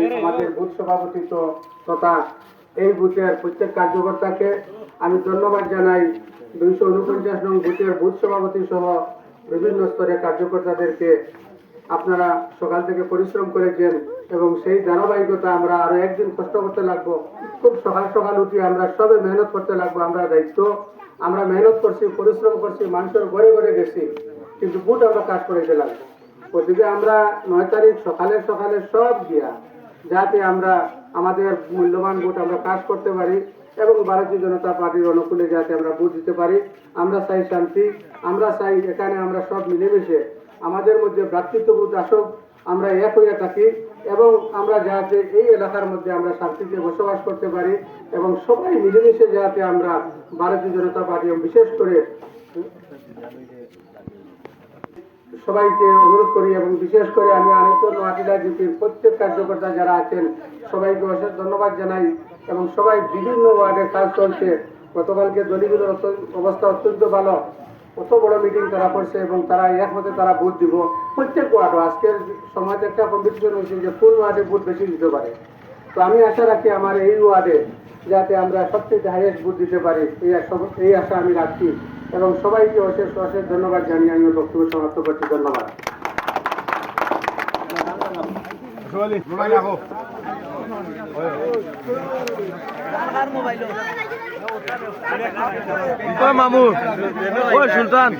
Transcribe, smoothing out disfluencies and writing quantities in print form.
জানাই আমাদের বুথ সভাপতি তথা এই বুথের প্রত্যেক কার্যকর্তাকে আমি ধন্যবাদ জানাই। 249 নং বুথের বুথ সভাপতি সহ বিভিন্ন স্তরের কার্যকর্তাদেরকে আপনারা সকাল থেকে পরিশ্রম করেছেন এবং সেই ধারাবাহিকতা আমরা আরো একদিন কষ্ট করতে লাগবো। খুব সকাল সকাল উঠি আমরা সবে মেহনত করতে লাগবো। আমরা দায়িত্ব আমরা মেহনত করছি, পরিশ্রম করছি, মানুষের ঘরে ঘরে গেছি, কিন্তু বুথ আমরা কাজ করে গেলাম। ওদিকে আমরা 9 তারিখ সকালে সকালে সব গিয়া যাতে আমরা আমাদের মূল্যবান ভোট আমরা কাজ করতে পারি এবং ভারতীয় জনতা পার্টির অনুকূলে যাতে আমরা ভোট দিতে পারি। আমরা চাই শান্তি, আমরা চাই এখানে আমরা সব মিলেমিশে আমাদের মধ্যে ভ্রাতৃত্ববোধ আসুক, আমরা এক হয়ে থাকি এবং আমরা যাতে এই এলাকার মধ্যে আমরা শান্তিতে বসবাস করতে পারি এবং সবাই মিলেমিশে যাতে আমরা ভারতীয় জনতা পার্টি বিশেষ করে সবাইকে অনুরোধ করি এবং বিশেষ করে আমি আরেকজন নোয়াটিলা জিপির প্রত্যেক কার্যকর্তা যারা আছেন সবাইকে অশেষ ধন্যবাদ জানাই এবং সবাই বিভিন্ন ওয়ার্ডে কাজ চলছে। গতকালকে দলিগুলোর অবস্থা অত্যন্ত ভালো, কত বড় মিটিং তারা করছে এবং তারা একমতে তারা ভোট দিব প্রত্যেক ওয়ার্ডে। আজকের সমাজে একটা কম্পিটিশন হয়েছে যে কোন ওয়ার্ডে ভোট বেশি দিতে পারে। তো আমি আশা রাখি আমার এই ওয়ার্ডে যাতে আমরা সবচেয়ে হাইয়েস্ট ভোট দিতে পারি, এই আশা আমি রাখছি এবং সবাইকে অশেষ অশেষ ধন্যবাদ জানিয়ে আমি বক্তব্য সমাপ্ত করছি। ধন্যবাদ। মামু ওই সুলতান